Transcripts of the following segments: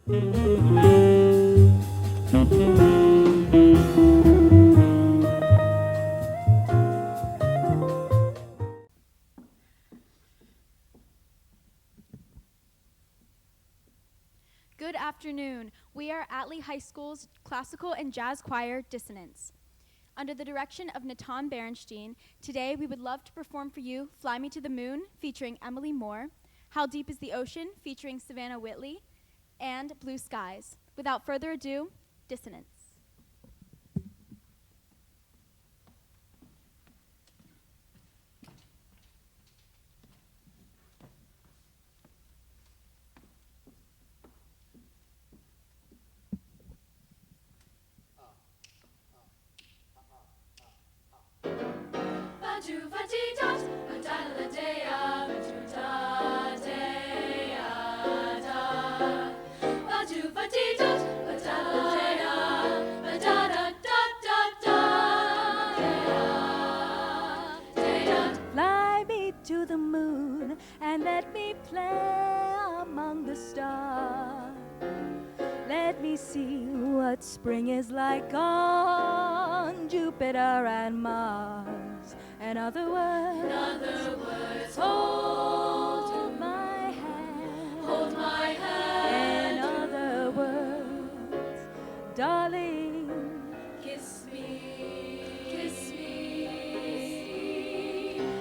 Good afternoon. We are Atlee High School's classical and jazz choir, Dissonance. Under the direction of Natan Berenstein, today we would love to perform for you Fly Me to the Moon, featuring Emily Moore, How Deep is the Ocean, featuring Savannah Whitley, and Blue Skies. Without further ado, Dissonance. Fly me to the moon and let me play among the stars. Let me see what spring is like on Jupiter and Mars. In other words, hold my hand. Hold my hand. In other words, darling, Kiss me.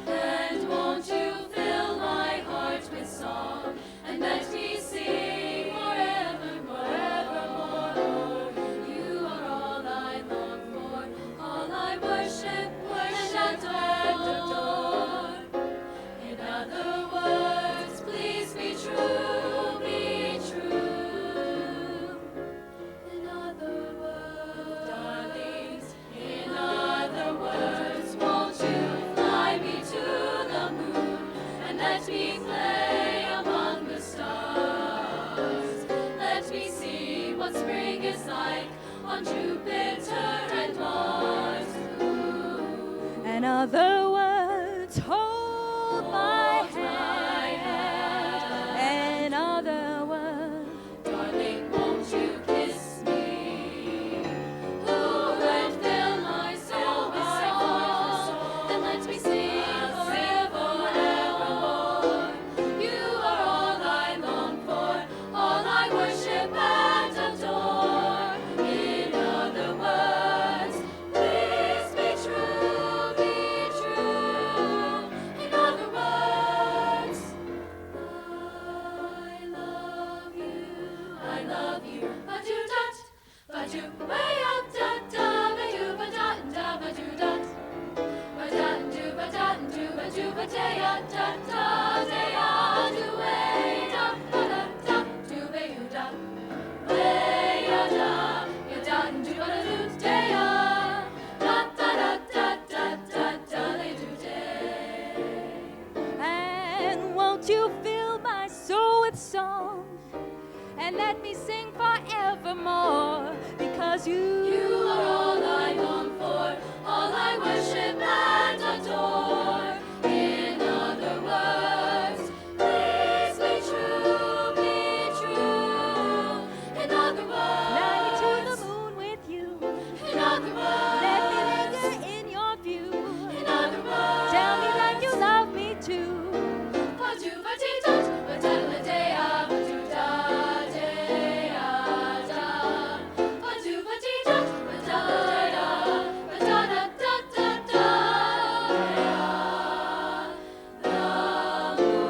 And won't you fill my heart with song and let me sing forevermore. You are all I long for, all I worship and adore. In other words, please be true, be true. In other words, darlings, in other words, won't you fly me to the moon and let me play among the stars? Let me see what spring is like on Jupiter and Mars. in other words, hold my hand. In other words, Darling, won't you kiss me? Ooh, and fill my soul with song, and let me sing forevermore. You are all I long for, all I worship and adore. In other words, please be true, be true. In other words, I love you, ba-do-dot, ba-do, way up, da-da, ba-do, ba-da-da, ba-do-dot, ba-da-do, ba-da-do, ba-do, ba-da-ya, da-da, da-ya, do, way, da, ba-da-da, do, ba-you-da, way-ya-da, ya-da, do, ba-da-do, da-ya, da-da-da-da-da-da-da, they do day. and won't you fill my soul with song and let me sing forevermore, because You are all I long for, all I worship and adore. In other words, please be true, be true. In other fly me to the words, moon with you. in other Let me words, linger in your view. in other words. Tell me that you love me too. Ba-do-ba-dee-dot, ba-da-da-da-ya, ba-do-da-da-ya, da. Ba-do-ba-dee-dot, ba-da-da-da, ba-da-da-da-da-da, ya. The moon.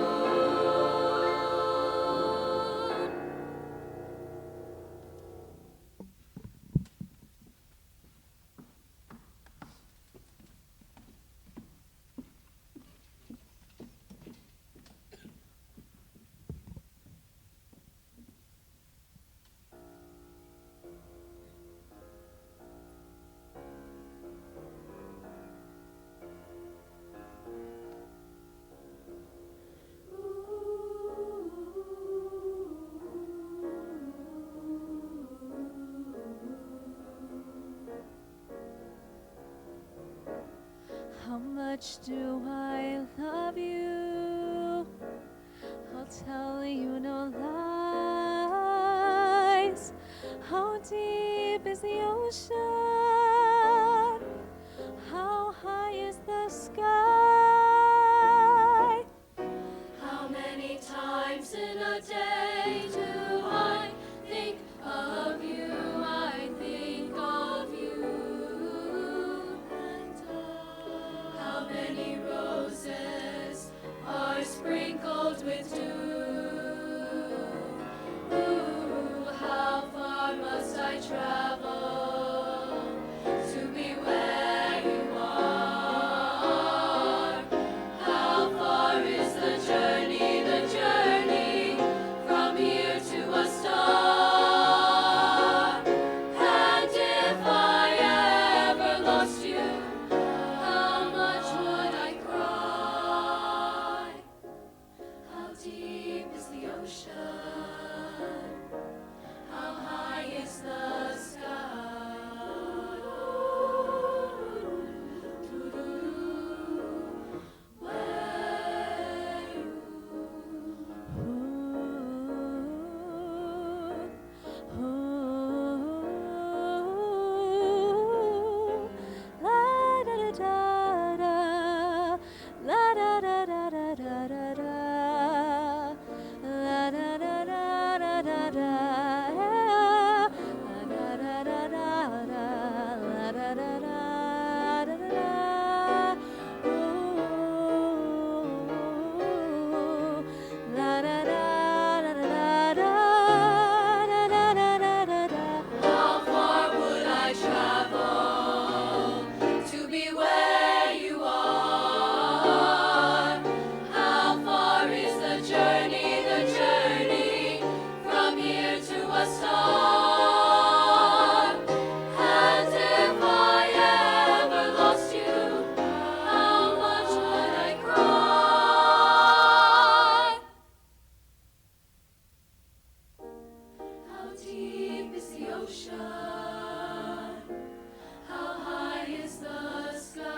How much do I love you? I'll tell you no lie. deep is the ocean? How high is the sky? How many times in a day do I think of you? I think of you. And how many roses are sprinkled with dew? Ooh, how far must I travel to be where you are? How far is the journey from here to a star? And if I ever lost you, how much would I cry? How deep is the ocean? How high is the sky? Where La da da da da, la da da da da da da da, la da da da da da da, la da da da da da, la da da da da da. Ooh, la da da da da da da da da da da. How far would I travel to be where you are? How far is the journey from here to a star? And if I ever lost you, how much would I cry? How deep is the ocean? How high is the sky?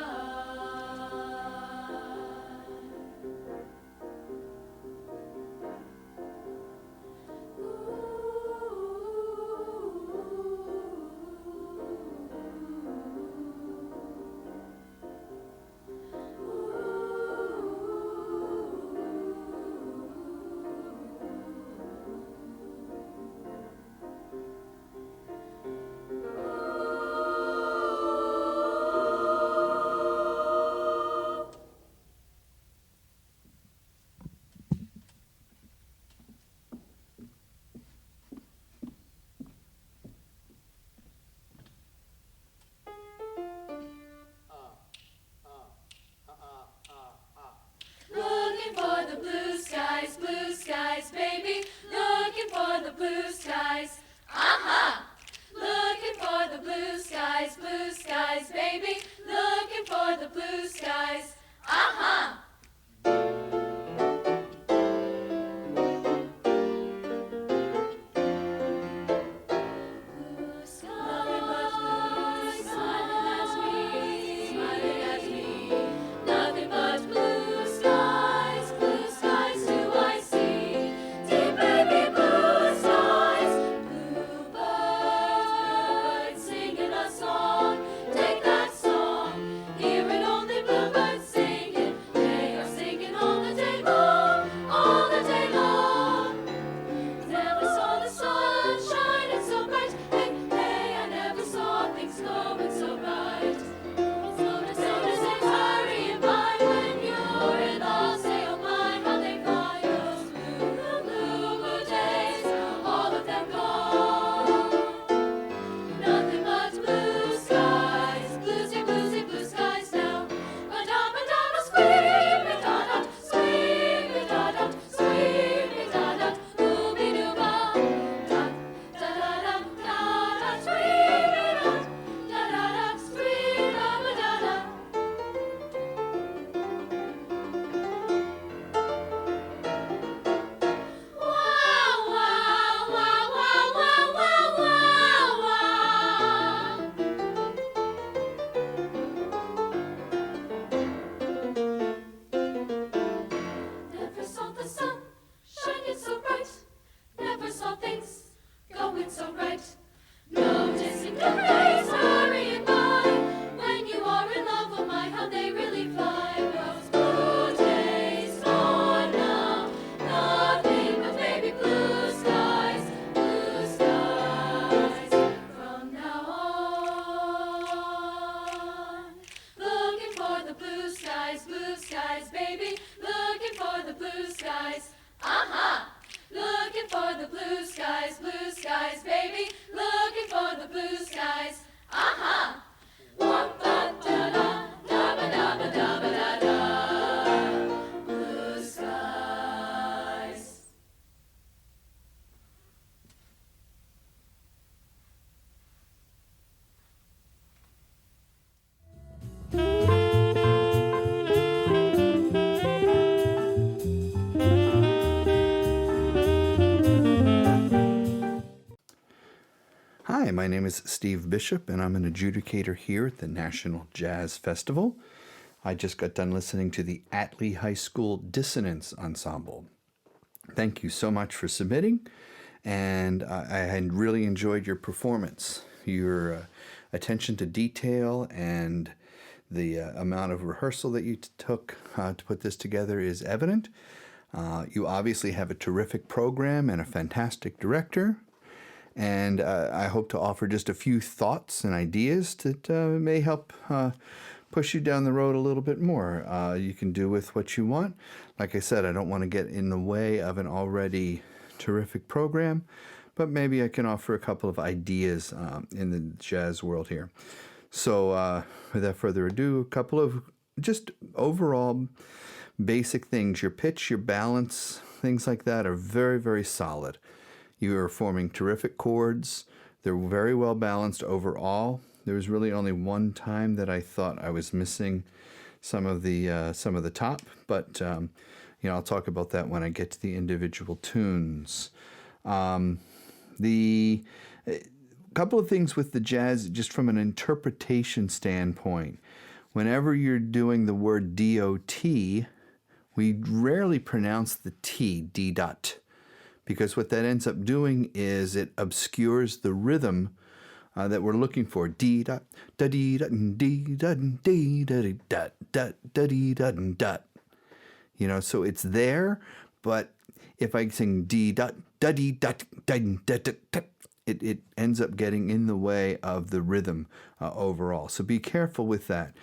Looking for the blue skies, baby. Looking for the blue skies. Aha! Looking for the blue skies, baby. Looking for the blue skies. Aha! Blue skies, smiling at me. Nothing but blue skies do I see. Deep baby blue skies, bluebirds singing a song. Take that song, hear it only bluebirds singing. They are singing all the day long, all the day long. Never saw the sun shining so bright. Hey, hey, I never saw things going so right. Slowness is hurrying by when you're in the state of mind. How they fly those blue days, all of them gone. Nothing but blue skies, blue skies now. Ba-da, squeak-a-da-da, squeak-a-da-da, squeak-a-da-da, ooby-dooba. Da-da-da-da-da-da, squeak-a-da-da-da, squeak-a-da-da. Wow, wow, wow, wow, wow, wow, wow, wow. Never saw the sun shining so bright. Never saw things going so right. Noticing Hi, my name is Steve Bishop, and I'm an adjudicator here at the National Jazz Festival. I just got done listening to the Atlee High School Dissonance Ensemble. Thank you so much for submitting, and I had really enjoyed your performance. Your attention to detail and the amount of rehearsal that you took to put this together is evident. You obviously have a terrific program and a fantastic director. And I hope to offer just a few thoughts and ideas that may help push you down the road a little bit more. You can do with what you want. Like I said, I don't want to get in the way of an already terrific program, but maybe I can offer a couple of ideas in the jazz world here. So without further ado, a couple of just overall basic things. Your pitch, your balance, things like that are very, very solid. You are forming terrific chords. They're very well balanced overall. There was really only one time that I thought I was missing some of the top, but I'll talk about that when I get to the individual tunes. The couple of things with the jazz, just from an interpretation standpoint. Whenever you're doing the word D-O-T, we rarely pronounce the T, D-dot, because what that ends up doing is it obscures the rhythm that we're looking for. D-dot, da-dee-dot, D-dot, D-dot, dot, da-dee-dot, dot. So it's there, but if I sing D-dot, da-dee-dot, da-dee-dot, it ends up getting in the way of the rhythm overall. So be careful with that.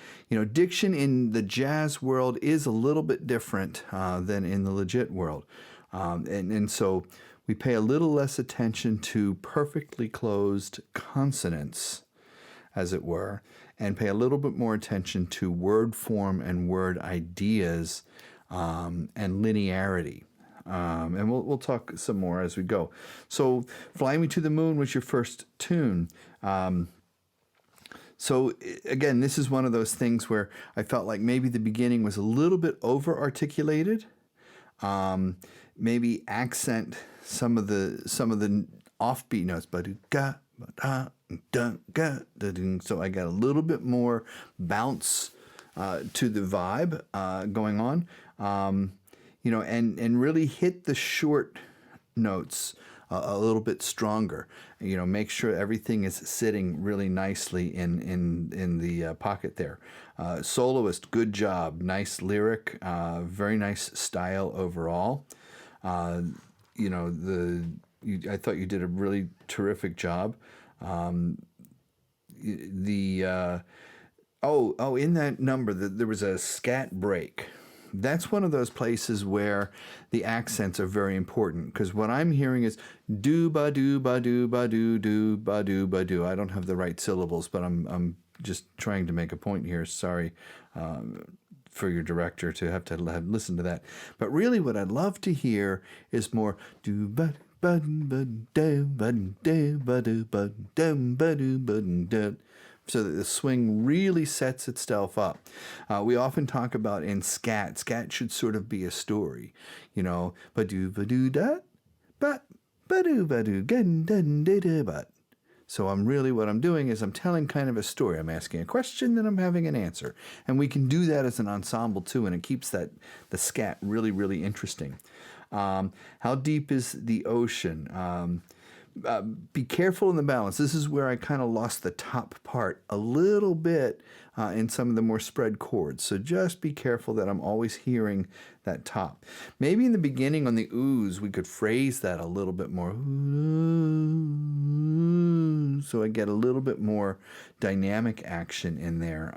Diction in the jazz world is a little bit different than in the legit world. And so we pay a little less attention to perfectly closed consonants, as it were, and pay a little bit more attention to word form and word ideas and linearity. And we'll talk some more as we go. So Fly Me to the Moon was your first tune. So again, this is one of those things where I felt like maybe the beginning was a little bit over-articulated. Maybe accent some of the offbeat notes. So I got a little bit more bounce to the vibe going on. And really hit the short notes a little bit stronger. Make sure everything is sitting really nicely in the pocket there. Soloist, good job. Nice lyric, very nice style overall. I thought you did a really terrific job. In that number, there was a scat break. That's one of those places where the accents are very important, because what I'm hearing is do ba do ba do ba do do ba do ba do. I don't have the right syllables, but I'm just trying to make a point here. Sorry for your director to have listen to that. But really, what I'd love to hear is more do ba ba ba do ba do ba do ba do ba do ba do. So that the swing really sets itself up. We often talk about in scat. Scat should sort of be a story, ba-do ba-do da, ba-do ba-do gan dun da da but. So what I'm doing is I'm telling kind of a story. I'm asking a question, then I'm having an answer, and we can do that as an ensemble too, and it keeps the scat really, really interesting. How deep is the ocean? Be careful in the balance. This is where I kind of lost the top part a little bit in some of the more spread chords. So just be careful that I'm always hearing that top. Maybe in the beginning on the oohs, we could phrase that a little bit more. So I get a little bit more dynamic action in there.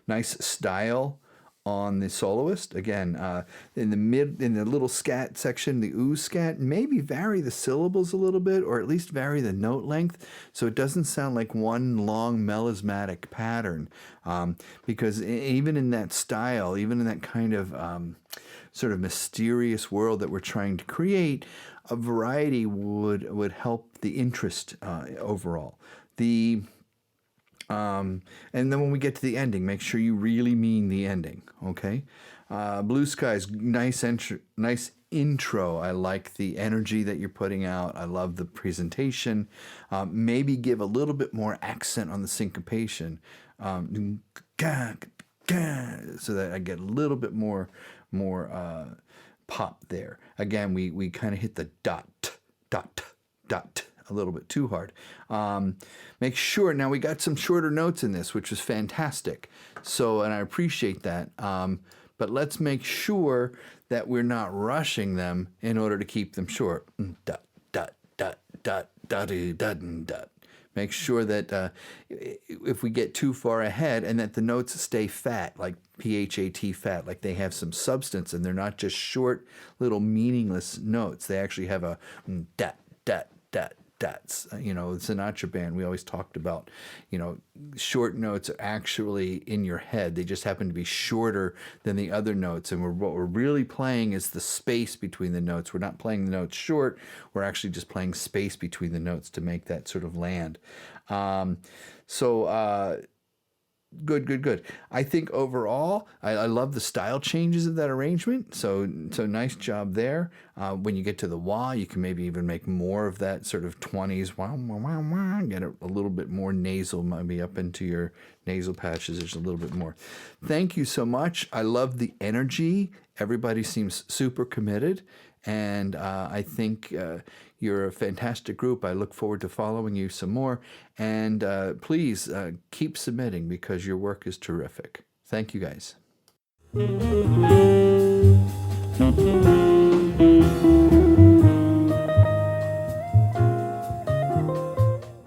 Nice style on the soloist. Again, in the little scat section, the ooh scat, maybe vary the syllables a little bit, or at least vary the note length, so it doesn't sound like one long melismatic pattern. Because even in that style, even in that kind of sort of mysterious world that we're trying to create, a variety would help the interest overall. The And then when we get to the ending, make sure you really mean the ending, okay? Blue Skies, nice intro. I like the energy that you're putting out. I love the presentation. Maybe give a little bit more accent on the syncopation, so that I get a little bit more pop there. Again, we kind of hit the dot a little bit too hard. Make sure, now we got some shorter notes in this, which was fantastic. So, and I appreciate that. But let's make sure that we're not rushing them in order to keep them short. Dot, dot, dot, dot, dot, dot, dot. Make sure that if we get too far ahead and that the notes stay fat, like PHAT fat, like they have some substance and they're not just short little meaningless notes. They actually have a dot, dot, dot, dots. Sinatra Band, we always talked about, short notes are actually in your head. They just happen to be shorter than the other notes. And what we're really playing is the space between the notes. We're not playing the notes short. We're actually just playing space between the notes to make that sort of land. Good. I think overall, I love the style changes of that arrangement. So nice job there. When you get to the wah, you can maybe even make more of that sort of 20s wah, wah, wah, wah. Get a little bit more nasal, maybe up into your nasal patches. There's a little bit more. Thank you so much. I love the energy. Everybody seems super committed. And I think you're a fantastic group. I look forward to following you some more. And please keep submitting because your work is terrific. Thank you, guys.